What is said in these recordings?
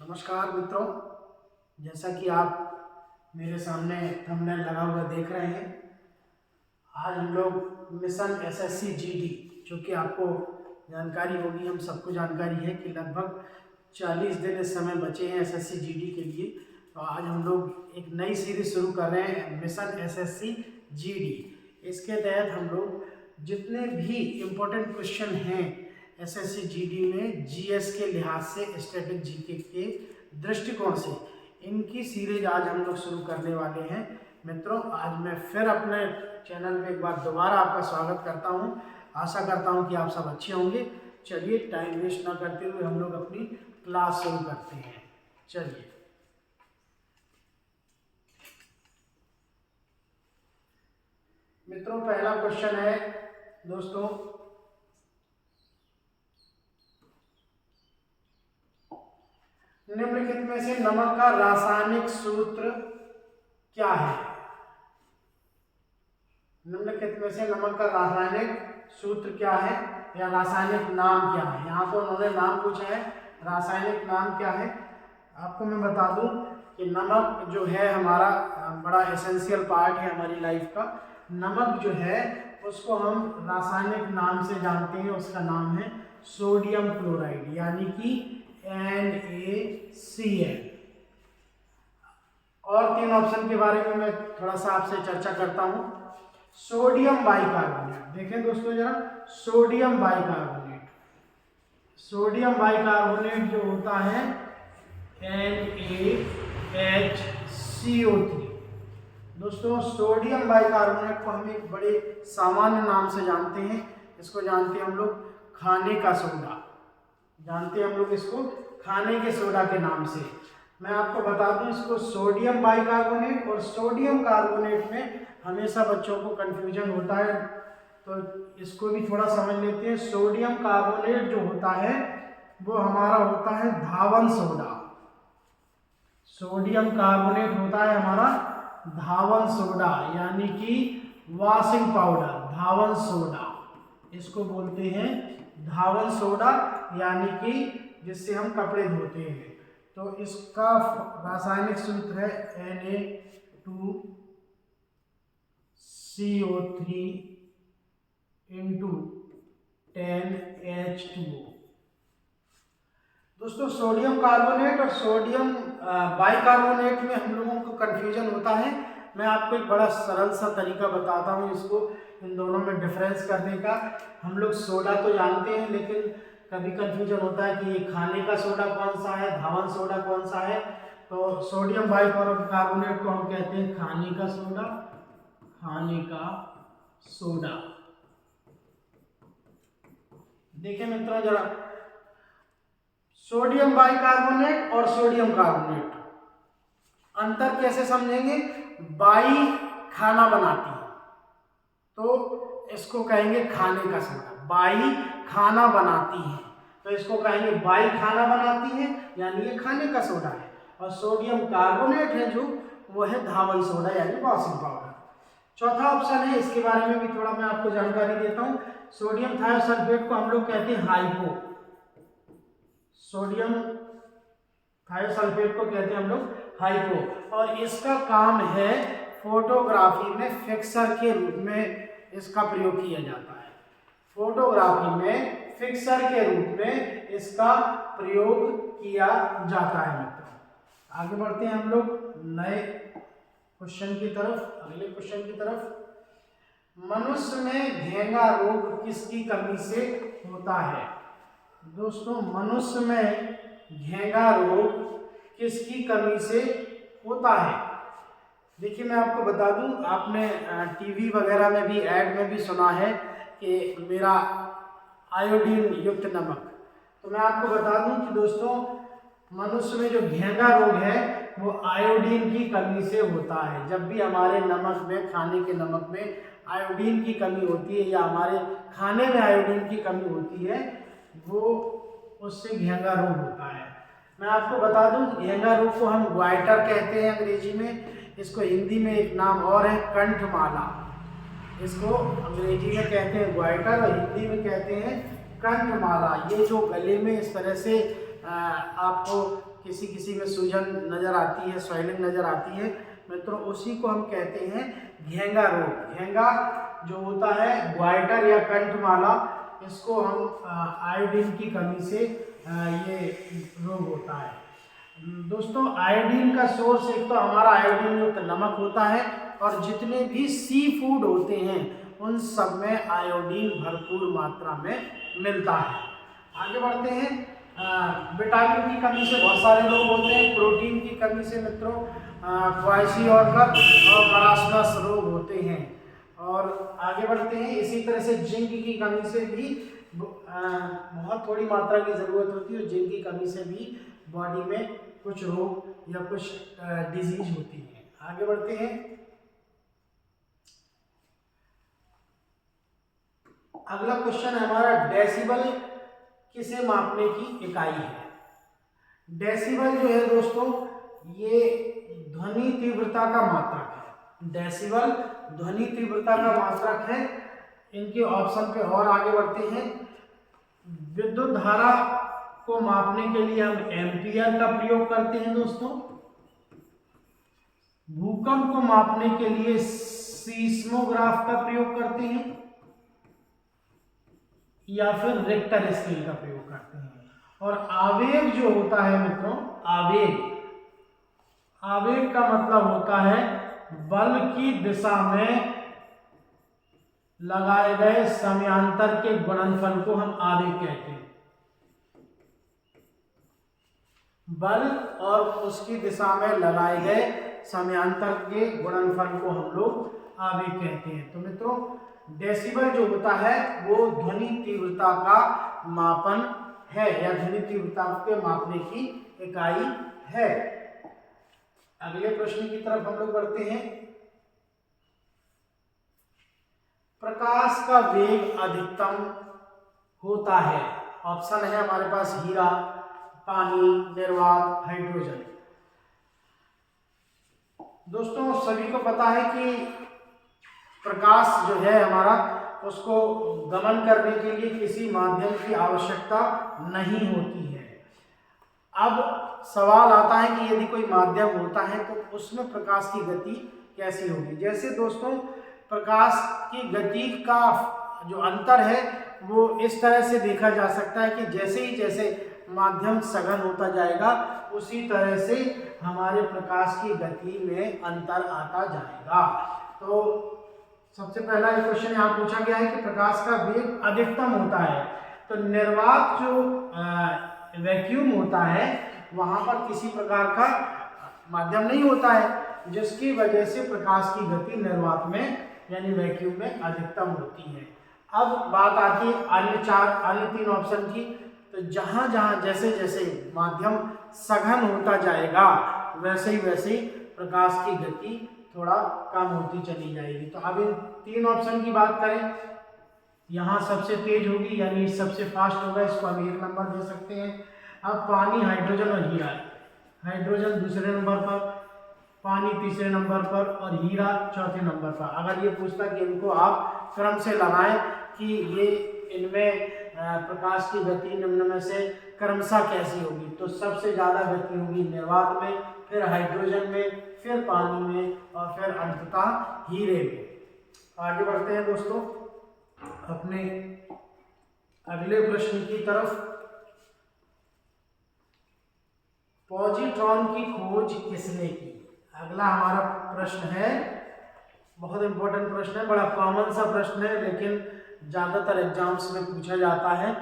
नमस्कार मित्रों, जैसा कि आप मेरे सामने थंबनेल लगा हुआ देख रहे हैं, आज हम लोग मिशन एसएससी जीडी, जो कि आपको जानकारी होगी, हम सबको जानकारी है कि लगभग 40 दिन इस समय बचे हैं एसएससी जीडी के लिए। तो आज हम लोग एक नई सीरीज शुरू कर रहे हैं, मिशन एसएससी जीडी। इसके तहत हम लोग जितने भी इम्पोर्टेंट क्वेश्चन हैं एसएससी जीडी में जीएस के लिहाज से, स्टैटिक जीके के दृष्टिकोण से, इनकी सीरीज आज हम लोग शुरू करने वाले हैं। मित्रों, आज मैं फिर अपने चैनल पे एक बार दोबारा आपका स्वागत करता हूं। आशा करता हूं कि आप सब अच्छे होंगे। चलिए, टाइम वेस्ट ना करते हुए हम लोग अपनी क्लास शुरू करते हैं। चलिए मित्रों, पहला क्वेश्चन है दोस्तों, निम्नलिखित में से नमक का रासायनिक सूत्र क्या है? निम्नलिखित में से नमक का रासायनिक सूत्र क्या है या रासायनिक नाम क्या है? यहाँ पर उन्होंने नाम पूछा है, रासायनिक नाम क्या है? आपको मैं बता दूं कि नमक जो है हमारा बड़ा एसेंशियल पार्ट है हमारी लाइफ का। नमक जो है उसको हम रासायनिक नाम से जानते हैं, उसका नाम है सोडियम क्लोराइड, यानी कि NaCl। और तीन ऑप्शन के बारे में मैं थोड़ा सा आपसे चर्चा करता हूं। सोडियम बाइकार्बोनेट, देखें दोस्तों जरा, सोडियम बाइकार्बोनेट, सोडियम बाइकार्बोनेट जो होता है NaHCO3। दोस्तों, सोडियम बाइकार्बोनेट को हम एक बड़े सामान्य नाम से जानते हैं, इसको जानते हैं हम लोग खाने का सोडा, जानते हैं हम लोग इसको खाने के सोडा के नाम से। मैं आपको बता दूं, इसको सोडियम बाइकार्बोनेट और सोडियम कार्बोनेट में हमेशा बच्चों को कंफ्यूजन होता है, तो इसको भी थोड़ा समझ लेते हैं। सोडियम कार्बोनेट जो होता है वो हमारा होता है धावन सोडा, सोडियम कार्बोनेट होता है हमारा धावन सोडा, यानी कि वॉशिंग पाउडर, धावन सोडा, इसको बोलते हैं धावन सोडा, यानी कि जिससे हम कपड़े धोते हैं। तो इसका रासायनिक सूत्र है Na2CO3 × 10H2O। दोस्तों, सोडियम कार्बोनेट और सोडियम बाइकार्बोनेट में हम लोगों को कंफ्यूजन होता है। मैं आपको एक बड़ा सरल सा तरीका बताता हूँ इसको, इन दोनों में डिफरेंस करने का। हम लोग सोडा तो जानते हैं, लेकिन कभी कंफ्यूजन होता है कि ये खाने का सोडा कौन सा है, धावन सोडा कौन सा है। तो सोडियम बाइकार्बोनेट को हम कहते हैं खाने का सोडा, खाने का सोडा। देखिए मित्रों जरा, सोडियम बाइकार्बोनेट और सोडियम कार्बोनेट अंतर कैसे समझेंगे? बाई खाना बनाती है तो इसको कहेंगे खाने का सोडा, बाई खाना बनाती है तो इसको कहेंगे बाई खाना बनाती है, यानी ये खाने का सोडा है। और सोडियम कार्बोनेट है जो, वो है धावन सोडा, यानी वॉशिंग पाउडर। चौथा ऑप्शन है, इसके बारे में भी थोड़ा मैं आपको जानकारी देता हूँ। सोडियम थायोसल्फेट को हम लोग कहते हैं हाइपो, सोडियम थायोसल्फेट को कहते हैं हम लोग हाइपो, और इसका काम है फोटोग्राफी में फिक्सर के रूप में इसका प्रयोग किया जाता है। फोटोग्राफी में फिक्सर के रूप में इसका प्रयोग किया जाता है। मित्रों, आगे बढ़ते हैं हम लोग नए क्वेश्चन की तरफ, अगले क्वेश्चन की तरफ। मनुष्य में घेंगा रोग किसकी कमी से होता है? दोस्तों, मनुष्य में घेंगा रोग किसकी कमी से होता है? देखिए, मैं आपको बता दूं, आपने टीवी वगैरह में भी, ऐड में भी सुना है कि मेरा आयोडीन युक्त नमक। तो मैं आपको बता दूं कि दोस्तों, मनुष्य में जो घेंगा रोग है वो आयोडीन की कमी से होता है। जब भी हमारे नमक में, खाने के नमक में आयोडीन की कमी होती है या हमारे खाने में आयोडीन की कमी होती है, वो उससे घेंगा रोग होता है। मैं आपको बता दूं, घेंगा रोग को हम ग्वाइटर कहते हैं अंग्रेजी में, इसको हिंदी में एक नाम और है कंठमाला। इसको अंग्रेजी में कहते हैं ग्वाइटर और हिंदी में कहते हैं कंठमाला। ये जो गले में इस तरह से आपको किसी किसी में सूजन नज़र आती है, स्वेलिंग नज़र आती है मित्रों, उसी को हम कहते हैं घेंगा रोग। घेंगा जो होता है ग्वाइटर या कंठमाला, इसको हम आयोडीन की कमी से ये रोग होता है। दोस्तों आयोडीन का सोर्स एक तो हमारा आयोडीन युक्त नमक होता है, और जितने भी सी फूड होते हैं उन सब में आयोडीन भरपूर मात्रा में मिलता है। आगे बढ़ते हैं। विटामिन की कमी से बहुत सारे रोग होते हैं। प्रोटीन की कमी से मित्रों क्वाइशियोर्कर और मरासमस रोग होते हैं। और आगे बढ़ते हैं, इसी तरह से जिंक की कमी से भी बहुत थोड़ी मात्रा की ज़रूरत होती है, जिंक की कमी से भी बॉडी में कुछ रोग या कुछ डिजीज होती है। आगे बढ़ते हैं। अगला क्वेश्चन है हमारा, डेसिबल किसे मापने की इकाई है? डेसिबल जो है दोस्तों ये ध्वनि तीव्रता का मात्रक है। डेसिबल ध्वनि तीव्रता का मात्रक है। इनके ऑप्शन पे और आगे बढ़ते हैं। विद्युत धारा को मापने के लिए हम एम्पियर का प्रयोग करते हैं दोस्तों। भूकंप को मापने के लिए सीस्मोग्राफ का प्रयोग करते हैं, या फिर रिक्टर स्केल का प्रयोग करते हैं। और आवेग जो होता है मित्रों, आवेग का मतलब होता है बल की दिशा में लगाए गए समयांतर के गुणनफल को हम आवेग कहते हैं। बल और उसकी दिशा में लगाए गए समयांतर के गुणनफल को हम लोग आवेग कहते हैं। तो मित्रों डेसिबल जो होता है वो ध्वनि तीव्रता का मापन है, या ध्वनि तीव्रता के मापने की इकाई है। अगले प्रश्न की तरफ हम लोग बढ़ते हैं। प्रकाश का वेग अधिकतम होता है। ऑप्शन है हमारे पास हीरा, पानी, निर्वात, हाइड्रोजन। दोस्तों सभी को पता है कि प्रकाश जो है हमारा, उसको गमन करने के लिए किसी माध्यम की आवश्यकता नहीं होती है। अब सवाल आता है कि यदि कोई माध्यम होता है तो उसमें प्रकाश की गति कैसी होगी। जैसे दोस्तों प्रकाश की गति का जो अंतर है वो इस तरह से देखा जा सकता है कि जैसे माध्यम सघन होता जाएगा उसी तरह से हमारे प्रकाश की गति में अंतर आता जाएगा। तो सबसे पहला एक क्वेश्चन यहाँ पूछा गया है कि प्रकाश का वेग अधिकतम होता है। तो निर्वात जो वैक्यूम होता है वहाँ पर किसी प्रकार का माध्यम नहीं होता है, जिसकी वजह से प्रकाश की गति निर्वात में यानी वैक्यूम में अधिकतम होती है। अब बात आती है अन्य तीन ऑप्शन की। तो जहाँ जहाँ जैसे माध्यम सघन होता जाएगा वैसे ही प्रकाश की गति थोड़ा कम होती चली जाएगी। तो अब इन तीन ऑप्शन की बात करें, यहाँ सबसे तेज होगी यानी सबसे फास्ट होगा, इसको हम 1 नंबर दे सकते हैं। अब पानी, हाइड्रोजन और हीरा। हाइड्रोजन दूसरे नंबर पर, पानी तीसरे नंबर पर और हीरा चौथे नंबर पर। अगर ये पूछता कि इनको आप क्रम से लगाएं कि ये इनमें प्रकाश की गति निम्न में से क्रमशः कैसी होगी, तो सबसे ज़्यादा गति होगी निर्वात में, फिर हाइड्रोजन में, फिर पानी में और फिर अंततः हीरे में। आगे बढ़ते हैं दोस्तों अपने अगले प्रश्न की तरफ। पॉजिट्रॉन की खोज किसने की? अगला हमारा प्रश्न है, बहुत इंपॉर्टेंट प्रश्न है, बड़ा कॉमन सा प्रश्न है लेकिन ज़्यादातर एग्जाम्स में पूछा जाता है।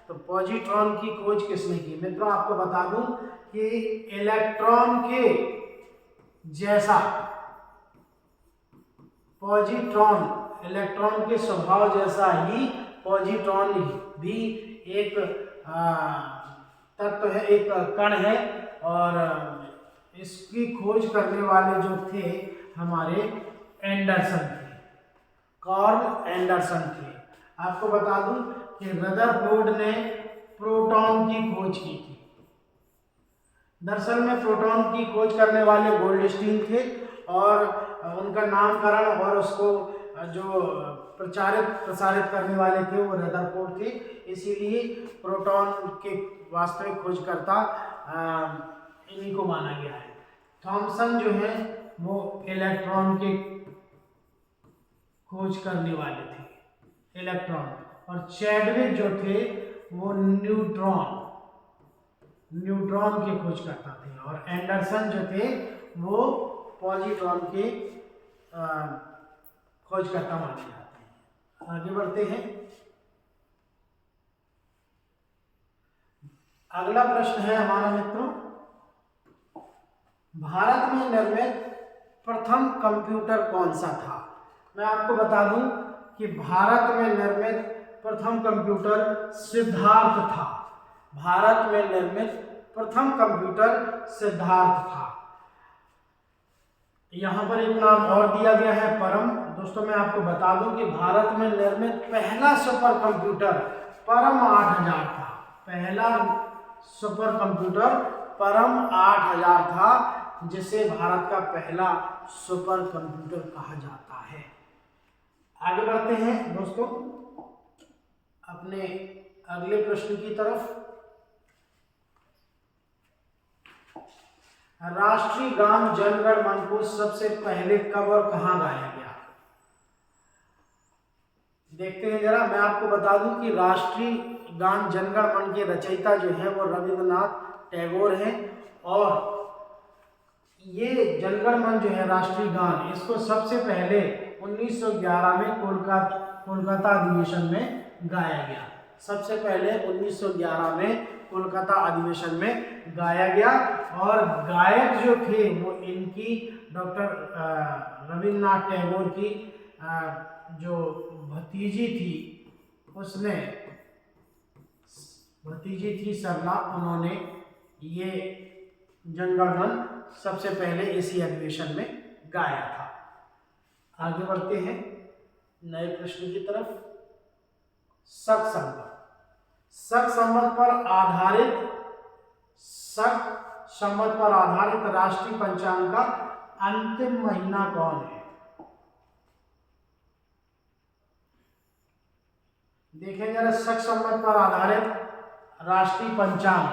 तो पॉजिट्रॉन की खोज किसने की? मित्रों आपको बता दूं कि इलेक्ट्रॉन के जैसा पॉजिट्रॉन, इलेक्ट्रॉन के स्वभाव जैसा ही पॉजिट्रॉन भी एक तत्व है, एक कण है। और इसकी खोज करने वाले जो थे हमारे एंडरसन थे, कार्ल एंडरसन थे। आपको बता दूं कि रदरफोर्ड ने प्रोटॉन की खोज की थी। दरअसल में प्रोटॉन की खोज करने वाले गोल्डस्टीन थे और उनका नामकरण और उसको जो प्रसारित करने वाले थे वो रदरफोर्ड थे, इसीलिए प्रोटॉन के वास्तविक खोजकर्ता इन्हीं को माना गया है। थॉमसन जो है वो इलेक्ट्रॉन के खोज करने वाले थे, इलेक्ट्रॉन, और चैडविक जो थे वो न्यूट्रॉन के खोज करता थे, और एंडरसन जो थे वो पॉजिट्रॉन के खोजकर्ता माने जाते हैं। आगे बढ़ते हैं। अगला प्रश्न है हमारा मित्रों, भारत में निर्मित प्रथम कंप्यूटर कौन सा था? मैं आपको बता दूं कि भारत में निर्मित प्रथम कंप्यूटर सिद्धार्थ था। भारत में निर्मित प्रथम कंप्यूटर सिद्धार्थ था। यहां पर एक नाम और दिया गया है, परम। दोस्तों मैं आपको बता दूं कि भारत में निर्मित पहला सुपर कंप्यूटर परम 8000 था। पहला सुपर कंप्यूटर परम 8000 था, जिसे भारत का पहला सुपर कंप्यूटर कहा जाता है। आगे बढ़ते हैं दोस्तों अपने अगले प्रश्न की तरफ। राष्ट्रीय गान जन गण मन को सबसे पहले कब और कहां गाया गया? देखते हैं जरा। मैं आपको बता दूं कि राष्ट्रीय गान जन गण मन के रचयिता जो है वो रविंद्रनाथ टैगोर हैं, और ये जनगण मन जो है राष्ट्रीय गान, इसको सबसे पहले 1911 में कोलकाता अधिवेशन में गाया गया। सबसे पहले 1911 में कोलकाता अधिवेशन में गाया गया, और गायक जो थे वो इनकी डॉक्टर रविंद्रनाथ टैगोर की जो भतीजी थी सरला, उन्होंने ये जनगण मन सबसे पहले इसी अधिवेशन में गाया था। आगे बढ़ते हैं नए प्रश्न की तरफ। शक संवत पर आधारित राष्ट्रीय पंचांग का अंतिम महीना कौन है? देखें जरा, शक संवत पर आधारित राष्ट्रीय पंचांग।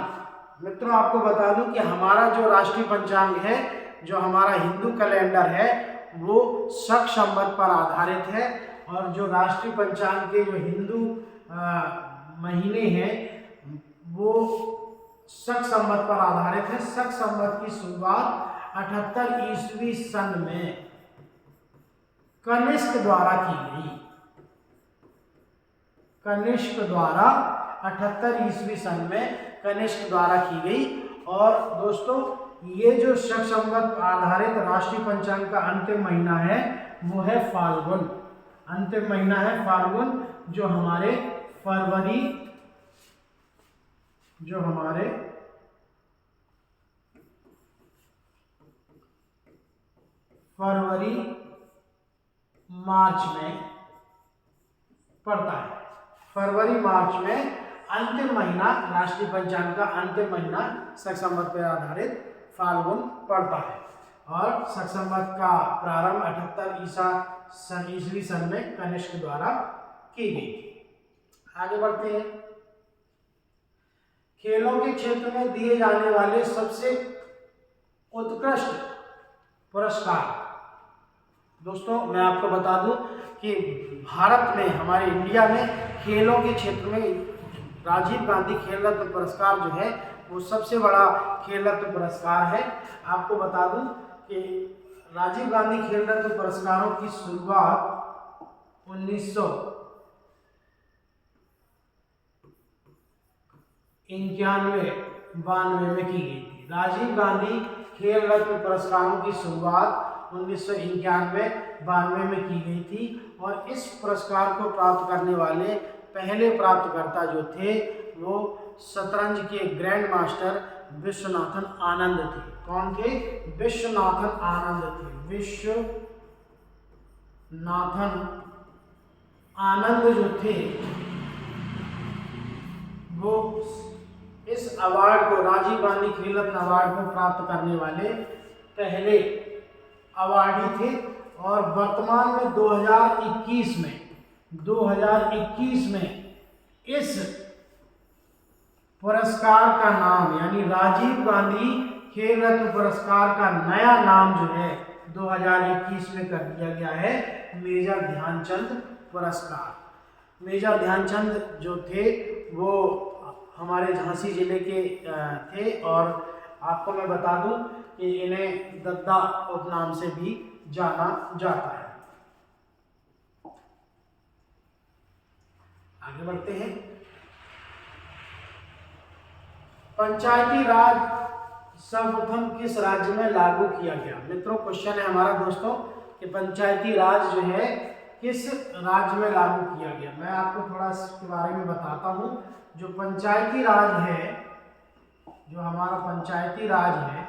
मित्रों आपको बता दूं कि हमारा जो राष्ट्रीय पंचांग है, जो हमारा हिंदू कैलेंडर है, वो शक संवत पर आधारित है, और जो राष्ट्रीय पंचांग के जो हिंदू महीने हैं वो शक संवत पर आधारित है। शक संवत की शुरुआत 78 ईस्वी सन में कनिष्क द्वारा की गई। कनिष्क द्वारा 78 ईस्वी सन में कनिष्क द्वारा की गई। और दोस्तों ये जो शक संवत आधारित राष्ट्रीय पंचांग का अंतिम महीना है वो है फाल्गुन। अंतिम महीना है फाल्गुन, जो हमारे फरवरी मार्च में पड़ता है। फरवरी मार्च में अंतिम महीना, राष्ट्रीय पंचांग का अंतिम महीना शक संवत पर आधारित फाल्गुन पड़ता है, और शक संवत का प्रारंभ 78 ईस्वी सन में कनिष्क द्वारा की गई। आगे बढ़ते हैं। खेलों के क्षेत्र में दिए जाने वाले सबसे उत्कृष्ट पुरस्कार। दोस्तों मैं आपको बता दूं कि भारत में, हमारे इंडिया में खेलों के क्षेत्र में राजीव गांधी खेल रत्न पुरस्कार जो है वो सबसे बड़ा खेल रत्न पुरस्कार है। आपको बता दूं कि राजीव गांधी खेल रत्न पुरस्कारों की शुरुआत 1991-92 में की गई थी। राजीव गांधी खेल रत्न पुरस्कारों की शुरुआत 1991-92 में की गई थी, और इस पुरस्कार को प्राप्त करने वाले पहले प्राप्तकर्ता जो थे वो शतरंज के ग्रैंड मास्टर विश्वनाथन आनंद थे। कौन थे? विश्वनाथन आनंद थे। विश्वनाथन आनंद जो थे वो इस अवार्ड को, राजीव गांधी खेल रत्न अवार्ड को प्राप्त करने वाले पहले अवार्डी थे, और वर्तमान में 2021 में इस पुरस्कार का नाम यानी राजीव गांधी खेल रत्न पुरस्कार का नया नाम जो है 2021 में कर दिया गया है मेजर ध्यानचंद पुरस्कार। मेजर ध्यानचंद जो थे वो हमारे झांसी जिले के थे और आपको मैं बता दूं कि इन्हें दद्दा उपनाम से भी जाना जाता है। आगे बढ़ते हैं। पंचायती राज सर्वप्रथम किस राज्य में लागू किया गया? मित्रों क्वेश्चन है हमारा दोस्तों कि पंचायती राज जो है किस राज्य में लागू किया गया। मैं आपको थोड़ा इसके बारे में बताता हूं। जो पंचायती राज है, जो हमारा पंचायती राज है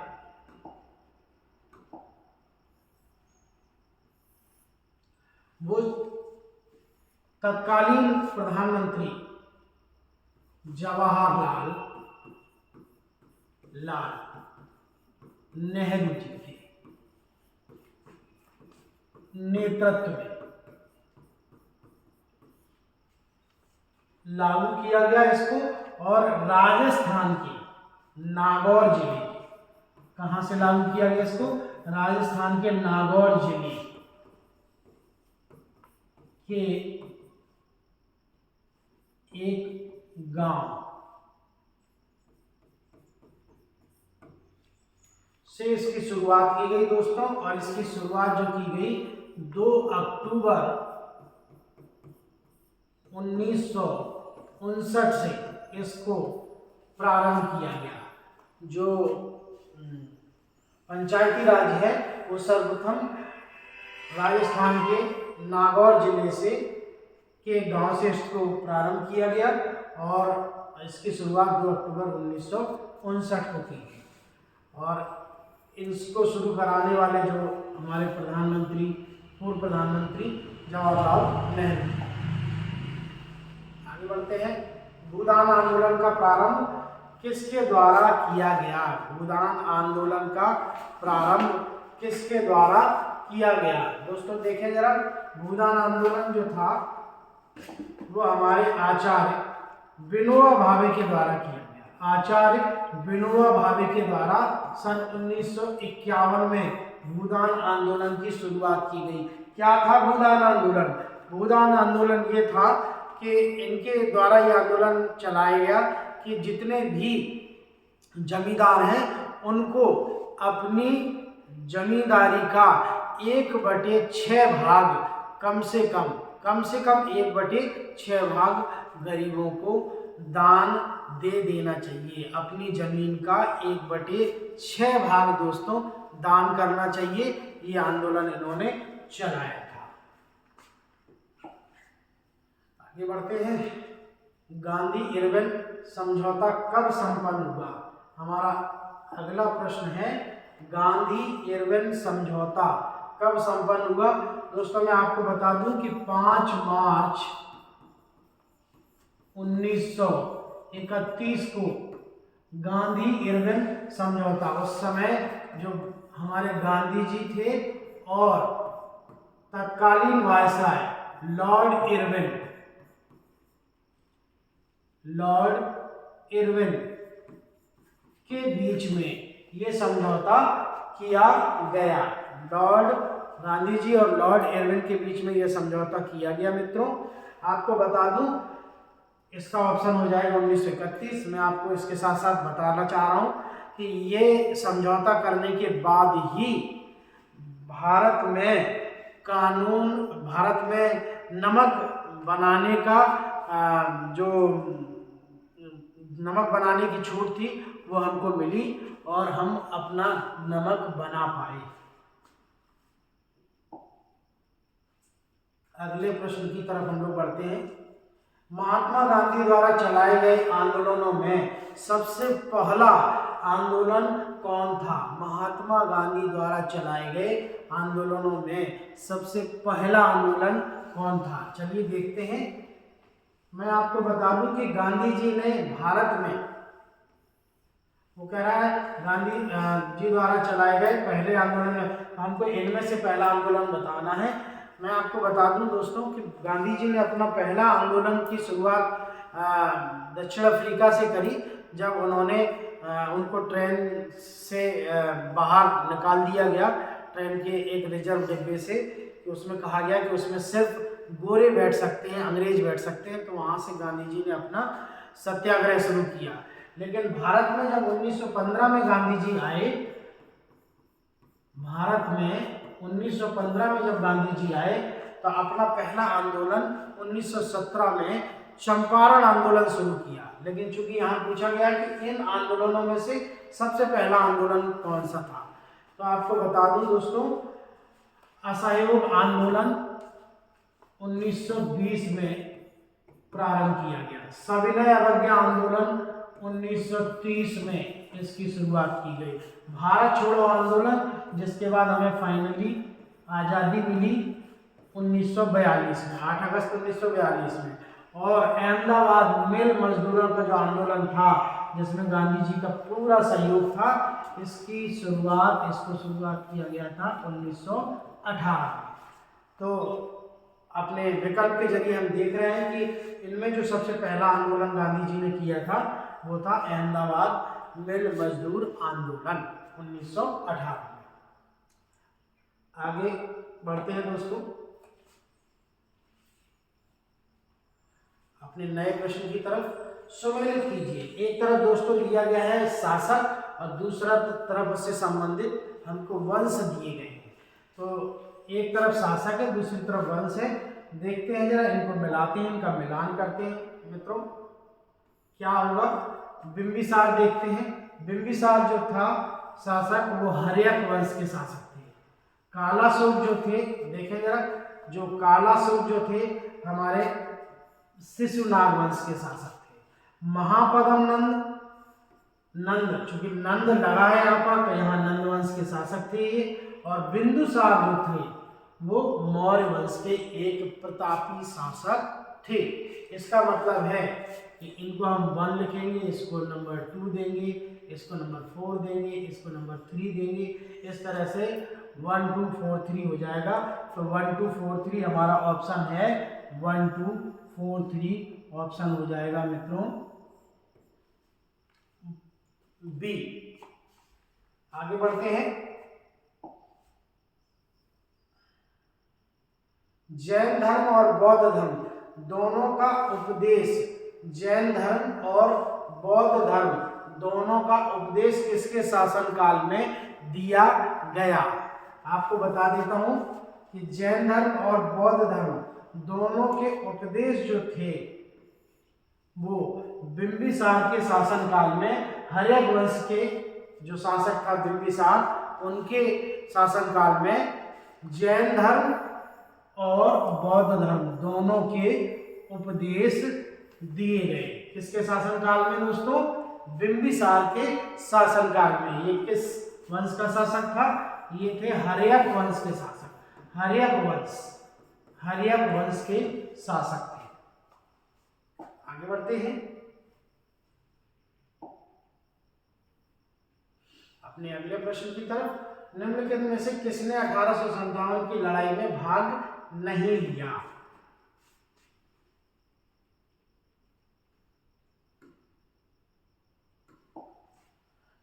वो तत्कालीन प्रधानमंत्री जवाहरलाल नेहरू जी के नेतृत्व में लागू किया गया इसको, और राजस्थान के नागौर जिले, कहां से लागू किया गया इसको? राजस्थान के नागौर जिले के एक गांव से इसकी शुरुआत की गई दोस्तों। और इसकी शुरुआत जो की गई 2 अक्टूबर 1959 से इसको प्रारंभ किया गया। जो पंचायती राज है वो सर्वप्रथम राजस्थान के नागौर जिले से के गांव से इसको प्रारंभ किया गया और इसकी शुरुआत 2 अक्टूबर 1959 को की गई। और इसको शुरू कराने वाले जो हमारे प्रधानमंत्री, पूर्व प्रधानमंत्री जवाहरलाल नेहरू। आगे बढ़ते हैं। भूदान आंदोलन का प्रारंभ किसके द्वारा किया गया? भूदान आंदोलन का प्रारंभ किसके द्वारा किया गया? दोस्तों देखें जरा, भूदान आंदोलन जो था वो हमारे आचार्य विनोबा भावे के द्वारा किया गया। आचार्य विनोबा भावे के द्वारा सन 1951 में भूदान आंदोलन की शुरुआत की गई। क्या था भूदान आंदोलन? भूदान आंदोलन ये था कि इनके द्वारा ये आंदोलन चलाया गया कि जितने भी जमींदार हैं उनको अपनी जमींदारी का 1/6 भाग कम से कम 1/6 भाग गरीबों को दान दे देना चाहिए। अपनी जमीन का 1/6 भाग दोस्तों दान करना चाहिए। ये आंदोलन इन्होंने चलाया था। आगे बढ़ते हैं। गांधी इरविन समझौता कब संपन्न हुआ? हमारा अगला प्रश्न है, गांधी इरविन समझौता कब संपन्न हुआ? दोस्तों मैं आपको बता दूं कि 5 मार्च 1931 को गांधी इरविन समझौता, उस समय जो हमारे गांधी जी थे और तत्कालीन वायसराय लॉर्ड इरविन के बीच में ये समझौता किया गया। गांधी जी और लॉर्ड इरविन के बीच में यह समझौता किया गया। मित्रों आपको बता दूं, इसका ऑप्शन हो जाएगा 1931। मैं आपको इसके साथ साथ बताना चाह रहा हूं कि ये समझौता करने के बाद ही भारत में नमक बनाने का जो नमक बनाने की छूट थी वो हमको मिली और हम अपना नमक बना पाए। अगले प्रश्न की तरफ हम लोग बढ़ते हैं। महात्मा गांधी द्वारा चलाए गए आंदोलनों में सबसे पहला आंदोलन कौन था? महात्मा गांधी द्वारा चलाए गए आंदोलनों में सबसे पहला आंदोलन कौन था? चलिए देखते हैं। मैं आपको बता दूं कि गांधी जी ने भारत में वो कह रहा है गांधी जी द्वारा चलाए गए पहले आंदोलन में, हमको इनमें से पहला आंदोलन बताना है। मैं आपको बता दूं दोस्तों कि गांधी जी ने अपना पहला आंदोलन की शुरुआत दक्षिण अफ्रीका से करी, जब उन्होंने उनको ट्रेन से बाहर निकाल दिया गया, ट्रेन के एक रिजर्व डिब्बे से, कि उसमें कहा गया कि उसमें सिर्फ गोरे बैठ सकते हैं, अंग्रेज बैठ सकते हैं। तो वहाँ से गांधी जी ने अपना सत्याग्रह शुरू किया। लेकिन भारत में जब 1915 में गांधी जी आए, भारत में 1915 में जब गांधी जी आए तो अपना पहला आंदोलन 1917 में चंपारण आंदोलन शुरू किया। लेकिन चूंकि यहाँ पूछा गया कि इन आंदोलनों में से सबसे पहला आंदोलन कौन सा था, तो आपको बता दूं दोस्तों, असहयोग आंदोलन 1920 में प्रारंभ किया गया। सविनय अवज्ञा आंदोलन 1930 में इसकी शुरुआत की गई। भारत छोड़ो आंदोलन, जिसके बाद हमें फाइनली आज़ादी मिली 1942 में, 8 अगस्त 1942 में। और अहमदाबाद मिल मजदूरों का जो आंदोलन था, जिसमें गांधी जी का पूरा सहयोग था, इसको शुरुआत किया गया था 1918 में। तो अपने विकल्प के जरिए हम देख रहे हैं कि इनमें जो सबसे पहला आंदोलन गांधी जी ने किया था वो था अहमदाबाद मिल मजदूर आंदोलन 1918 में। आगे बढ़ते हैं दोस्तों अपने नए प्रश्न की तरफ। सम्मिलित कीजिए। एक तरफ दोस्तों लिया गया है शासक और दूसरा तरफ से संबंधित हमको वंश दिए गए हैं। तो एक तरफ शासक है, दूसरी तरफ वंश है। देखते हैं जरा, इनको मिलाते हैं, इनका मिलान करते हैं मित्रों, क्या होगा। बिंबिसार देखते हैं। बिंबिसार जो था शासक, वो हर्यक वंश के शासक थे। कालाशोक जो थे, देखें जरा, जो कालाशोक जो थे हमारे शिशुनाग वंश के शासक थे। महापद्म नंद, चूंकि नंद लगा है यहाँ पर, तो यहाँ नंद वंश के शासक थे ये। और बिंदुसार जो थे वो मौर्य वंश के एक प्रतापी शासक थे। इसका मतलब है कि इनको हम 1 लिखेंगे, इसको नंबर 2 देंगे, इसको नंबर 4 देंगे, इसको नंबर 3 देंगे। इस तरह से 1 2 4 3 हो जाएगा। तो 1 2 4 3 हमारा ऑप्शन है, 1 2 4 3 ऑप्शन हो जाएगा मित्रों बी। आगे बढ़ते हैं। जैन धर्म और बौद्ध धर्म दोनों का उपदेश, जैन धर्म और बौद्ध धर्म दोनों का उपदेश किसके शासनकाल में दिया गया। आपको बता देता हूं कि जैन धर्म और बौद्ध धर्म दोनों के उपदेश जो थे वो बिंबिसार के शासनकाल में, हर्यक वंश के जो शासक था बिंबिसार, उनके शासनकाल में जैन धर्म और बौद्ध धर्म दोनों के उपदेश दिए गए। किसके शासनकाल में दोस्तों? बिंबिसार के शासनकाल में। ये किस वंश का शासक था? ये थे हर्यक वंश के शासक। हर्यक वंश के शासक थे। आगे बढ़ते हैं अपने अगले प्रश्न की तरफ। निम्नलिखित में से किसने 1857 की लड़ाई में भाग नहीं लिया?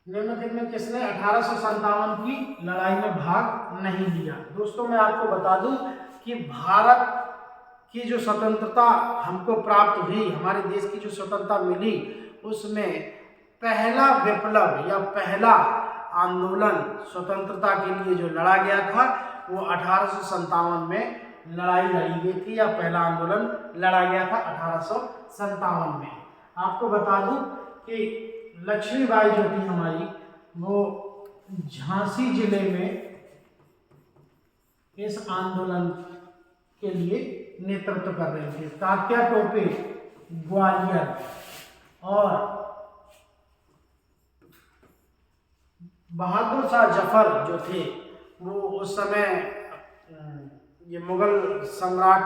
निम्नलिखित में किसने 1857 की लड़ाई में भाग नहीं लिया? दोस्तों मैं आपको बता दूं कि भारत की जो स्वतंत्रता हमको प्राप्त हुई, हमारे देश की जो स्वतंत्रता मिली, उसमें पहला विप्लव या पहला आंदोलन स्वतंत्रता के लिए जो लड़ा गया था वो 1857 में लड़ाई लड़ी गई थी, या पहला आंदोलन लड़ा गया था 1857 में। आपको बता दूं कि लक्ष्मीबाई जो थी हमारी, वो झांसी जिले में इस आंदोलन के लिए नेतृत्व कर रहे थे। तात्या टोपे ग्वालियर और बहादुर शाह जफर जो थे वो उस समय ये मुगल सम्राट,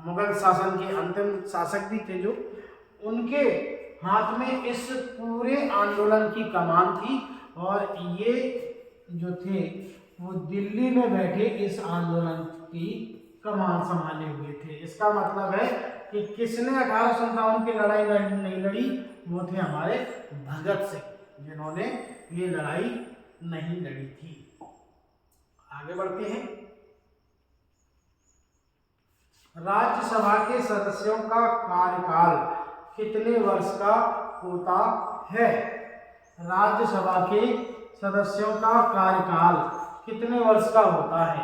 मुगल शासन के अंतिम शासक भी थे, जो उनके हाथ में इस पूरे आंदोलन की कमान थी और ये जो थे वो दिल्ली में बैठे इस आंदोलन की कमान संभाले हुए थे। इसका मतलब है कि किसने 1857 की लड़ाई नहीं लड़ी, वो थे हमारे भगत सिंह, जिन्होंने ये लड़ाई नहीं लड़ी थी। आगे बढ़ते हैं। राज्यसभा के सदस्यों का कार्यकाल कितने वर्ष का होता है? राज्यसभा के सदस्यों का कार्यकाल कितने वर्ष का होता है?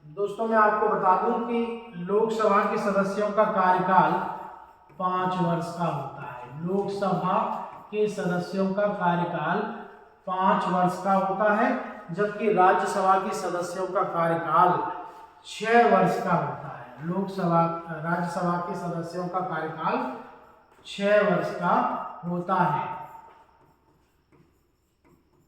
दोस्तों मैं आपको बता दूं कि लोकसभा के सदस्यों का कार्यकाल 5 वर्ष का होता है। लोकसभा के सदस्यों का कार्यकाल 5 वर्ष का होता है, जबकि राज्यसभा के सदस्यों का कार्यकाल 6 वर्ष का होता है। राज्यसभा के सदस्यों का कार्यकाल 6 वर्ष का होता है।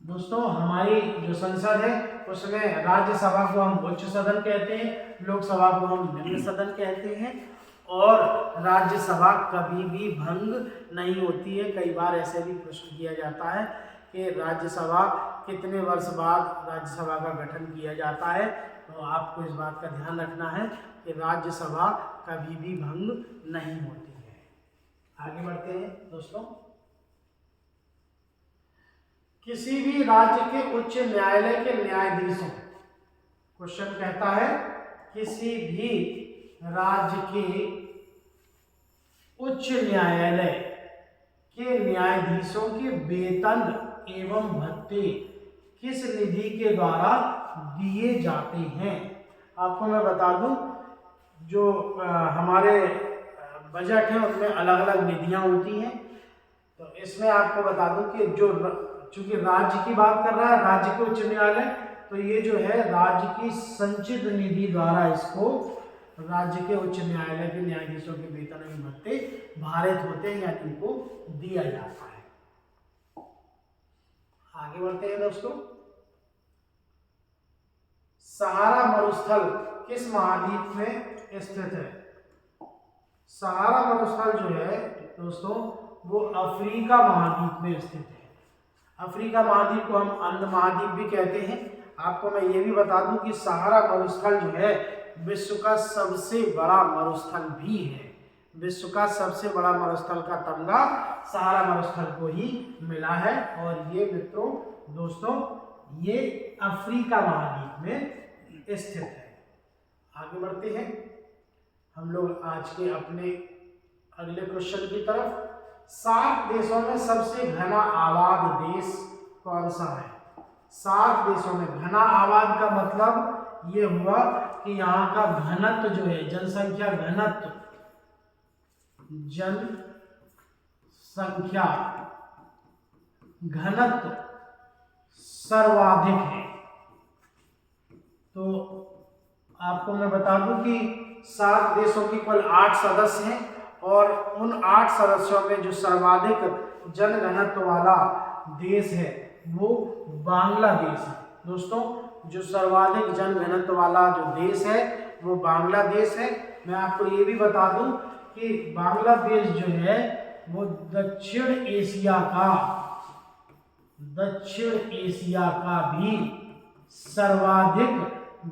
दोस्तों हमारी जो संसद है उसमें राज्यसभा को हम उच्च सदन कहते हैं, लोकसभा को हम निम्न सदन कहते हैं, और राज्यसभा कभी भी भंग नहीं होती है। कई बार ऐसे भी प्रश्न किया जाता है कि राज्यसभा कितने वर्ष बाद राज्यसभा का गठन किया जाता है, तो आपको इस बात का ध्यान रखना है कि राज्यसभा कभी भी भंग नहीं होती है। आगे बढ़ते हैं दोस्तों। किसी भी राज्य के उच्च न्यायालय के न्यायाधीशों, क्वेश्चन कहता है किसी भी राज्य के उच्च न्यायालय के न्यायाधीशों के वेतन एवं भत्ते किस निधि के द्वारा दिए जाते हैं? आपको मैं बता दूं, जो हमारे बजट है उनमें अलग अलग निधियां होती हैं। तो इसमें आपको बता दूं कि जो चूंकि राज्य की बात कर रहा है, राज्य के उच्च न्यायालय, तो ये जो है राज्य की संचित निधि द्वारा इसको राज्य के उच्च न्यायालय के न्यायाधीशों के वेतन एवं भत्ते भारित होते हैं या इनको दिया जाता है। आगे बढ़ते हैं दोस्तों। सहारा मरुस्थल किस महाद्वीप में स्थित है? सहारा मरुस्थल जो है दोस्तों वो अफ्रीका महाद्वीप में स्थित है। अफ्रीका महाद्वीप को हम अंध महाद्वीप भी कहते हैं। आपको मैं ये भी बता दूं कि सहारा मरुस्थल जो है विश्व का सबसे बड़ा मरुस्थल भी है। विश्व का सबसे बड़ा मरुस्थल का तमगा सहारा मरुस्थल को ही मिला है, और ये मित्रों दोस्तों ये अफ्रीका महाद्वीप में स्थित है। आगे बढ़ते हैं हम लोग आज के अपने अगले क्वेश्चन की तरफ। 7 देशों में सबसे घना आबाद देश कौन सा है? 7 देशों में घना आबाद का मतलब ये हुआ कि यहाँ का घनत्व जो है, जनसंख्या घनत्व, जनसंख्या घनत्व सर्वाधिक है। तो आपको मैं बता दूं कि 7 देशों की कुल 8 सदस्य हैं, और उन 8 सदस्यों में जो सर्वाधिक जनघनत्व वाला देश है वो बांग्लादेश है। दोस्तों जो सर्वाधिक जनघनत्व वाला जो देश है वो बांग्लादेश है। मैं आपको ये भी बता दूं कि बांग्लादेश जो है वो दक्षिण एशिया का भी सर्वाधिक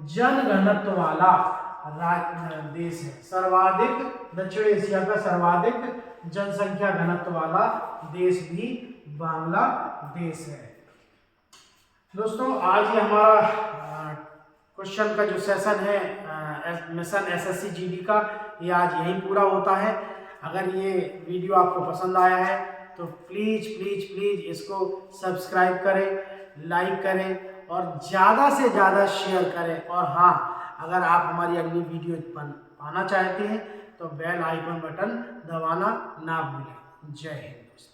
जनघनत्व वाला देश है। सर्वाधिक दक्षिण एशिया का सर्वाधिक जनसंख्या घनत्व वाला देश भी बांग्लादेश है। दोस्तों आज ये हमारा क्वेश्चन का जो सेशन है मिशन एसएससी जीडी का, ये आज यहीं पूरा होता है। अगर ये वीडियो आपको पसंद आया है तो प्लीज़ प्लीज़ प्लीज़ इसको सब्सक्राइब करें, लाइक करें और ज़्यादा से ज़्यादा शेयर करें। और हाँ, अगर आप हमारी अगली वीडियो पाना चाहते हैं तो बेल आइकन बटन दबाना ना भूलें। जय हिंद दोस्तों।